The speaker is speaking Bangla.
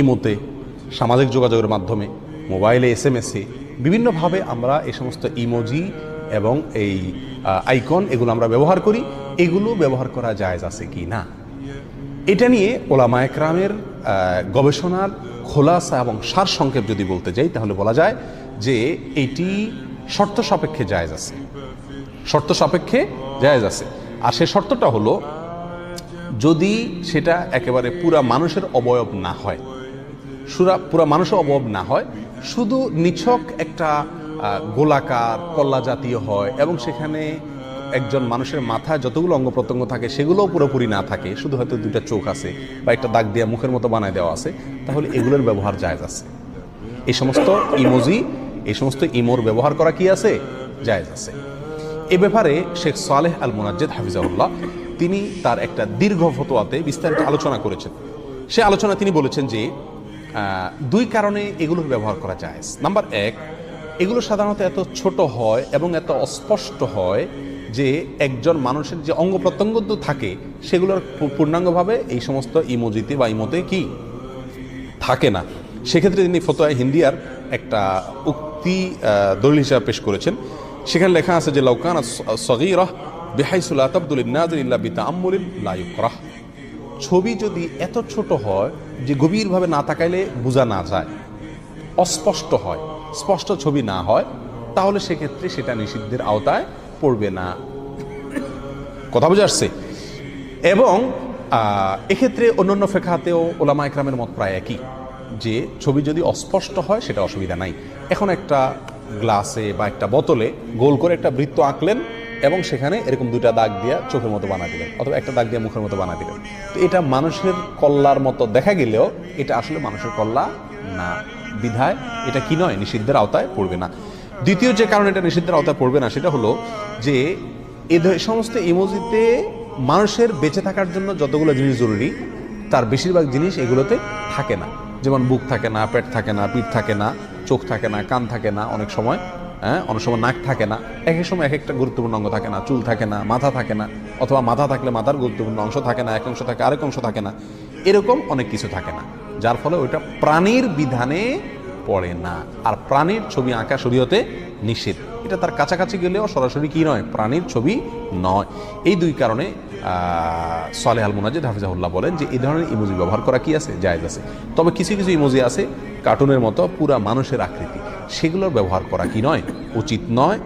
ইমোতে, সামাজিক যোগাযোগের মাধ্যমে, মোবাইলে, SMS-এ বিভিন্নভাবে আমরা এই সমস্ত ইমোজি এবং এই আইকন এগুলো আমরা ব্যবহার করি। এগুলো ব্যবহার করা জায়েজ আছে কি না, এটা নিয়ে ওলামায়ে কেরামের গবেষণার খোলাসা এবং সার সংক্ষেপ যদি বলতে যাই, তাহলে বলা যায় যে এটি শর্ত সাপেক্ষে জায়েজ আছে, শর্ত সাপেক্ষে জায়েজ আছে। আর সে শর্তটা হলো, যদি সেটা একেবারে পুরা মানুষের অবয়ব না হয়, পুরা মানুষের অবয়ব না হয়, শুধু নিছক একটা গোলাকার কল্লা জাতীয় হয় এবং সেখানে একজন মানুষের মাথায় যতগুলো অঙ্গ প্রত্যঙ্গ থাকে সেগুলোও পুরোপুরি না থাকে, শুধু হয়তো দুইটা চোখ আছে বা একটা দাগ দিয়ে মুখের মতো বানায় দেওয়া আছে, তাহলে এগুলোর ব্যবহার জায়েজ আছে। এই সমস্ত ইমোজি, এই সমস্ত ইমোর ব্যবহার করা কি আছে, জায়েজ আছে। এ ব্যাপারে শেখ সালেহ আল মুনাজ্জেদ হাফিজাহুল্লাহ তিনি তার একটা দীর্ঘ ফতোয়াতে বিস্তারিত আলোচনা করেছেন। সে আলোচনা তিনি বলেছেন যে দুই কারণে এগুলোর ব্যবহার করা জায়েজ। নাম্বার এক, এগুলো সাধারণত এত ছোট হয় এবং এত অস্পষ্ট হয় যে একজন মানুষের যে অঙ্গ প্রত্যঙ্গ থাকে সেগুলোর পূর্ণাঙ্গভাবে এই সমস্ত ইমোজিতে বা ইমোতে কি থাকে না। সেক্ষেত্রে তিনি ফতোয়ায়ে হিন্দিয়ার একটা উক্তি দলিল হিসাবে পেশ করেছেন। সেখানে লেখা আছে যে লাউকানা সগীরাহ বিহাইসু লা তাবদু লিন-নাযির ইল্লা বিতাআম্মুলিন লা ইউকরাহ। ছবি যদি এত ছোট হয় যে গভীরভাবে না তাকাইলে বোঝা না যায়, অস্পষ্ট হয়, স্পষ্ট ছবি না হয়, তাহলে সেক্ষেত্রে সেটা নিষিদ্ধের আওতায় পড়বে না। কথা বুঝে আসছে? এবং এক্ষেত্রে অন্যান্য ফিকহাতেও ওলামায়ে কেরামের মত প্রায় একই, যে ছবি যদি অস্পষ্ট হয় সেটা অসুবিধা নাই। এখন একটা গ্লাসে বা একটা বোতলে গোল করে একটা বৃত্ত আঁকলেন এবং সেখানে এরকম দুইটা দাগ দিয়ে চোখের মতো বানা দিলেন অথবা একটা দাগ দিয়ে মুখের মতো বানা দিলেন, তো এটা মানুষের কল্লার মতো দেখা গেলেও এটা আসলে মানুষের কল্লা না, বিধায় এটা কি নয়, নিষিদ্ধের আওতায় পড়বে না। দ্বিতীয় যে কারণে এটা নিষিদ্ধের আওতায় পড়বে না সেটা হলো যে এই সমস্ত ইমোজিতে মানুষের বেঁচে থাকার জন্য যতগুলো জিনিস জরুরি তার বেশিরভাগ জিনিস এগুলোতে থাকে না। যেমন বুক থাকে না, পেট থাকে না, পিঠ থাকে না, চোখ থাকে না, কান থাকে না, অনেক সময় অনেক সময় নাক থাকে না, এক এক সময় এক একটা গুরুত্বপূর্ণ অঙ্গ থাকে না, চুল থাকে না, মাথা থাকে না, অথবা মাথা থাকলে মাথার গুরুত্বপূর্ণ অংশ থাকে না, এক অংশ থাকে আরেক অংশ থাকে না, এরকম অনেক কিছু থাকে না, যার ফলে ওইটা প্রাণীর বিধানে পড়ে না। আর প্রাণীর ছবি আঁকা শরীয়তে নিষেধ, এটা তার কাছাকাছি গেলেও সরাসরি কি নয়, প্রাণীর ছবি নয়। এই দুই কারণে সালেহ আল মুনাজ্জেদ হাফিজাহুল্লাহ বলেন যে এই ধরনের ইমোজি ব্যবহার করা কি আছে, জায়েজ আছে। তবে কিছু কিছু ইমোজি আছে কার্টুনের মতো পুরা মানুষের আকৃতি, সেগুলোর ব্যবহার করা কি নয়, উচিত নয়।